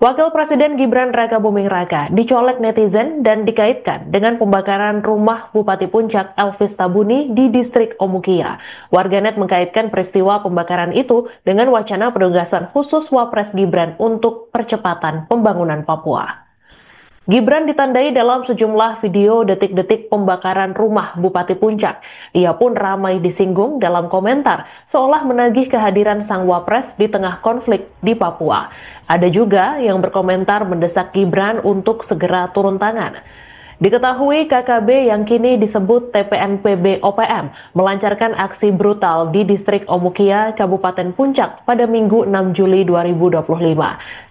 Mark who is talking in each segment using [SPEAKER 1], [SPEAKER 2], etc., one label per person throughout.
[SPEAKER 1] Wakil Presiden Gibran Rakabuming Raka dicolek netizen dan dikaitkan dengan pembakaran rumah Bupati Puncak Elvis Tabuni di distrik Omukia. Warganet mengkaitkan peristiwa pembakaran itu dengan wacana penugasan khusus Wapres Gibran untuk percepatan pembangunan Papua. Gibran ditandai dalam sejumlah video detik-detik pembakaran rumah Bupati Puncak. Ia pun ramai disinggung dalam komentar, seolah menagih kehadiran sang Wapres di tengah konflik di Papua. Ada juga yang berkomentar mendesak Gibran untuk segera turun tangan. Diketahui KKB yang kini disebut TPNPB OPM melancarkan aksi brutal di distrik Omukia, Kabupaten Puncak pada Minggu 6 Juli 2025.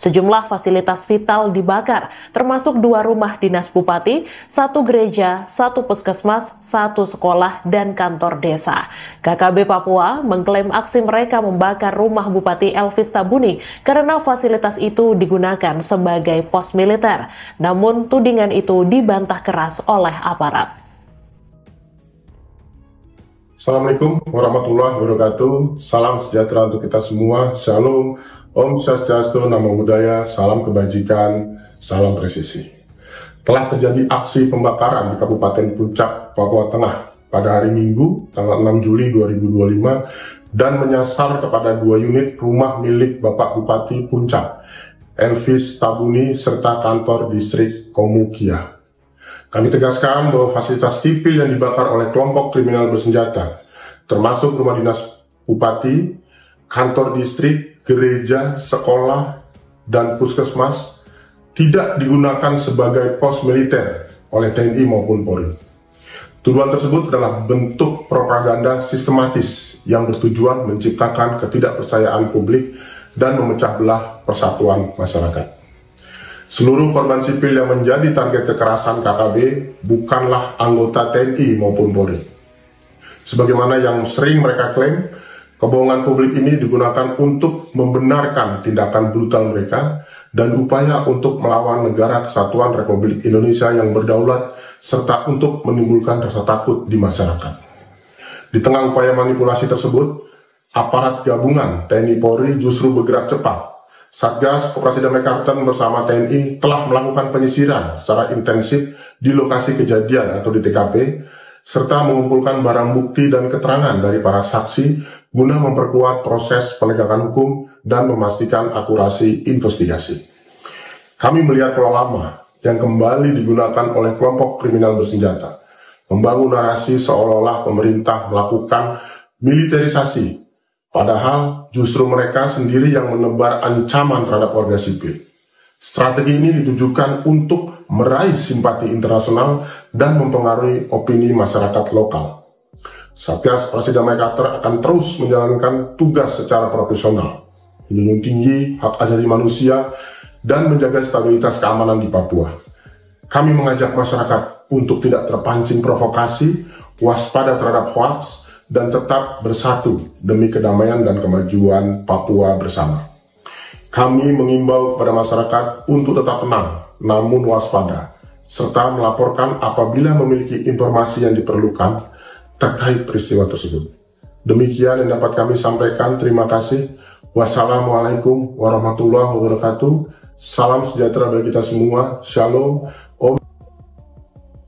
[SPEAKER 1] Sejumlah fasilitas vital dibakar, termasuk 2 rumah dinas bupati, 1 gereja, 1 puskesmas, 1 sekolah, dan kantor desa. KKB Papua mengklaim aksi mereka membakar rumah Bupati Elvis Tabuni karena fasilitas itu digunakan sebagai pos militer. Namun tudingan itu dibantah keras oleh aparat.
[SPEAKER 2] Assalamualaikum warahmatullahi wabarakatuh. Salam sejahtera untuk kita semua. Shalom, Om Swastiastu, Namo Buddhaya, salam kebajikan, salam presisi. Telah terjadi aksi pembakaran di Kabupaten Puncak, Papua Tengah pada hari Minggu, tanggal 6 Juli 2025 dan menyasar kepada 2 unit rumah milik Bapak Bupati Puncak, Elvis Tabuni, serta kantor distrik Omukia. Kami tegaskan bahwa fasilitas sipil yang dibakar oleh kelompok kriminal bersenjata, termasuk rumah dinas bupati, kantor distrik, gereja, sekolah, dan puskesmas, tidak digunakan sebagai pos militer oleh TNI maupun Polri. Tuduhan tersebut adalah bentuk propaganda sistematis yang bertujuan menciptakan ketidakpercayaan publik dan memecah belah persatuan masyarakat. Seluruh korban sipil yang menjadi target kekerasan KKB bukanlah anggota TNI maupun Polri. Sebagaimana yang sering mereka klaim, kebohongan publik ini digunakan untuk membenarkan tindakan brutal mereka dan upaya untuk melawan negara kesatuan Republik Indonesia yang berdaulat serta untuk menimbulkan rasa takut di masyarakat. Di tengah upaya manipulasi tersebut, aparat gabungan TNI Polri justru bergerak cepat. Satgas Koperasi Damai Kartens bersama TNI telah melakukan penyisiran secara intensif di lokasi kejadian atau di TKP, serta mengumpulkan barang bukti dan keterangan dari para saksi guna memperkuat proses penegakan hukum dan memastikan akurasi investigasi. Kami melihat pola lama yang kembali digunakan oleh kelompok kriminal bersenjata, membangun narasi seolah-olah pemerintah melakukan militerisasi, padahal justru mereka sendiri yang menebar ancaman terhadap warga sipil. Strategi ini ditujukan untuk meraih simpati internasional dan mempengaruhi opini masyarakat lokal. Satgas Operasi Damai Kartens akan terus menjalankan tugas secara profesional, menjunjung tinggi hak asasi manusia, dan menjaga stabilitas keamanan di Papua. Kami mengajak masyarakat untuk tidak terpancing provokasi, waspada terhadap hoaks, dan tetap bersatu demi kedamaian dan kemajuan Papua bersama. Kami mengimbau kepada masyarakat untuk tetap tenang, namun waspada, serta melaporkan apabila memiliki informasi yang diperlukan terkait peristiwa tersebut. Demikian yang dapat kami sampaikan. Terima kasih. Wassalamualaikum warahmatullahi wabarakatuh. Salam sejahtera bagi kita semua. Shalom.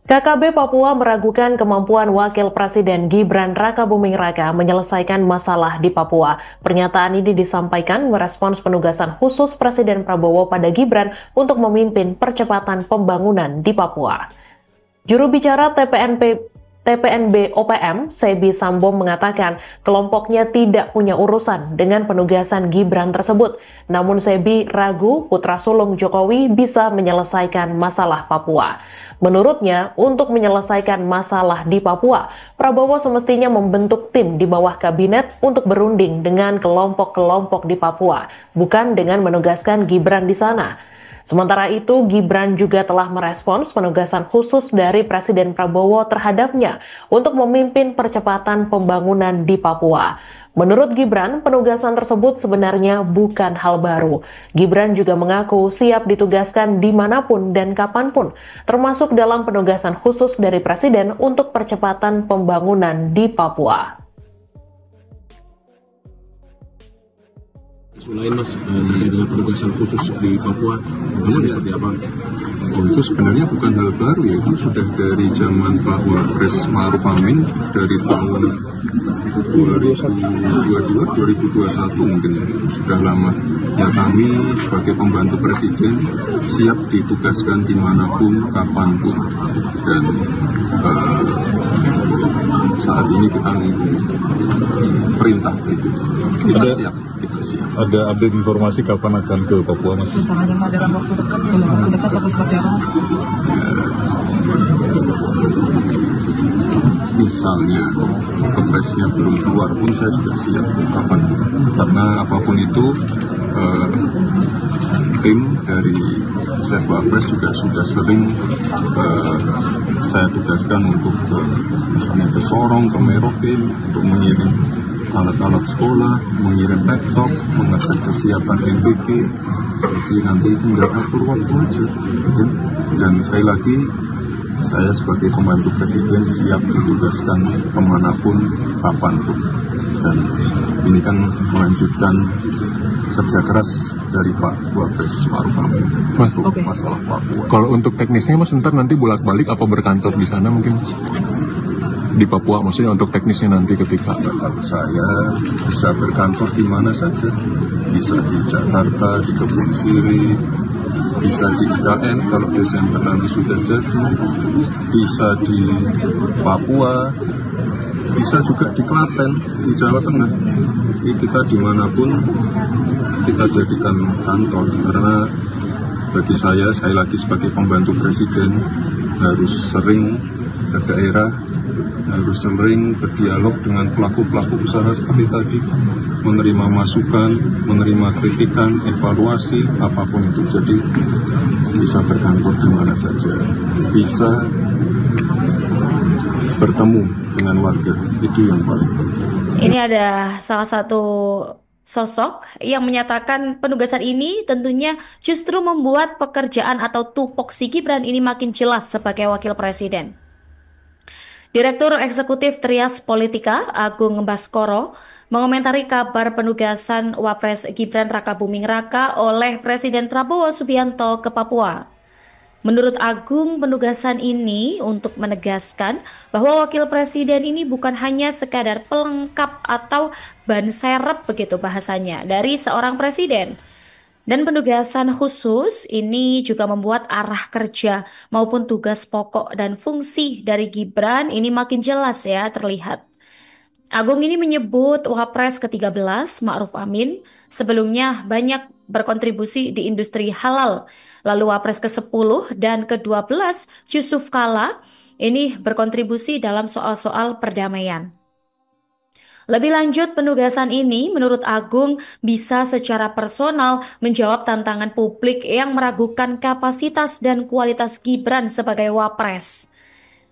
[SPEAKER 1] KKB Papua meragukan kemampuan Wakil Presiden Gibran Rakabuming Raka menyelesaikan masalah di Papua. Pernyataan ini disampaikan merespons penugasan khusus Presiden Prabowo pada Gibran untuk memimpin percepatan pembangunan di Papua. Juru bicara TPNB OPM, Sebi Sambo mengatakan kelompoknya tidak punya urusan dengan penugasan Gibran tersebut. Namun Sebi ragu putra sulung Jokowi bisa menyelesaikan masalah Papua. Menurutnya, untuk menyelesaikan masalah di Papua, Prabowo semestinya membentuk tim di bawah kabinet untuk berunding dengan kelompok-kelompok di Papua, bukan dengan menugaskan Gibran di sana. Sementara itu, Gibran juga telah merespons penugasan khusus dari Presiden Prabowo terhadapnya untuk memimpin percepatan pembangunan di Papua. Menurut Gibran, penugasan tersebut sebenarnya bukan hal baru. Gibran juga mengaku siap ditugaskan dimanapun dan kapanpun, termasuk dalam penugasan khusus dari Presiden untuk percepatan pembangunan di Papua.
[SPEAKER 3] Selain Mas, terkait dengan penugasan khusus di Papua, itu seperti apa?
[SPEAKER 4] Oh, itu sebenarnya bukan hal baru ya, itu sudah dari zaman Pak Wapres Ma'ruf Amin dari tahun 2022-2021 mungkin ya, sudah lama. Ya kami sebagai pembantu presiden siap ditugaskan dimanapun, kapanpun, dan saat ini kita perintah itu. Kita siap.
[SPEAKER 5] Ada update informasi kapan akan ke Papua, Mas?
[SPEAKER 6] Rencananya dalam waktu dekat, atau seperti apa?
[SPEAKER 4] Misalnya kepresnya belum keluar pun saya juga siap kapan, karena apapun itu tim dari Sekbapres juga sudah sering saya tugaskan untuk misalnya ke Sorong, ke Merauke untuk mengirim alat-alat sekolah, mengirim laptop, mengecek kesiapan NPP. Jadi nanti tinggal atur waktu aja. Ya. Dan sekali lagi, saya sebagai pembantu presiden siap ditugaskan kemanapun, kapanpun. Dan ini kan melanjutkan kerja keras dari Pak Wapres Ma'ruf Amin untuk masalah Papua.
[SPEAKER 5] Kalau untuk teknisnya, Mas, ntar nanti bolak-balik apa berkantor di sana mungkin, Mas? Di Papua, maksudnya untuk teknisnya nanti ketika
[SPEAKER 4] kalau saya bisa berkantor di mana saja, bisa di Jakarta, di Kebun Sirih, bisa di IKN kalau Desember nanti sudah jadi, bisa di Papua, bisa juga di Klaten, di Jawa Tengah. Jadi kita dimanapun kita jadikan kantor, karena bagi saya lagi sebagai pembantu presiden harus sering ke daerah, harus sering berdialog dengan pelaku-pelaku usaha seperti tadi, menerima masukan, menerima kritikan, evaluasi, apapun itu. Jadi bisa berkantor di mana saja, bisa bertemu dengan warga, itu yang paling penting.
[SPEAKER 7] Ini ada salah satu sosok yang menyatakan penugasan ini tentunya justru membuat pekerjaan atau tupoksi Gibran ini makin jelas sebagai wakil presiden. Direktur Eksekutif Trias Politika, Agung Baskoro, mengomentari kabar penugasan Wapres Gibran Rakabuming Raka oleh Presiden Prabowo Subianto ke Papua. Menurut Agung, penugasan ini untuk menegaskan bahwa wakil presiden ini bukan hanya sekadar pelengkap atau ban serep begitu bahasanya dari seorang presiden. Dan penugasan khusus ini juga membuat arah kerja maupun tugas pokok dan fungsi dari Gibran ini makin jelas ya terlihat. Agung ini menyebut Wapres ke-13 Ma'ruf Amin sebelumnya banyak berkontribusi di industri halal. Lalu Wapres ke-10 dan ke-12 Yusuf Kala ini berkontribusi dalam soal-soal perdamaian. Lebih lanjut, penugasan ini menurut Agung bisa secara personal menjawab tantangan publik yang meragukan kapasitas dan kualitas Gibran sebagai Wapres.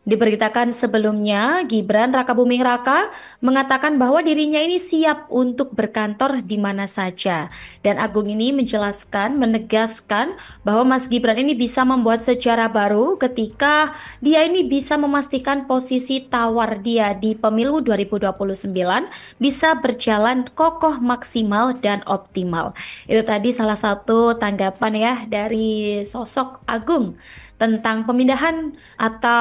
[SPEAKER 7] Diberitakan sebelumnya, Gibran Rakabuming Raka mengatakan bahwa dirinya ini siap untuk berkantor di mana saja. Dan Agung ini menjelaskan, menegaskan bahwa Mas Gibran ini bisa membuat sejarah baru ketika dia ini bisa memastikan posisi tawar dia di pemilu 2029 bisa berjalan kokoh, maksimal, dan optimal. Itu tadi salah satu tanggapan ya dari sosok Agung tentang pemindahan atau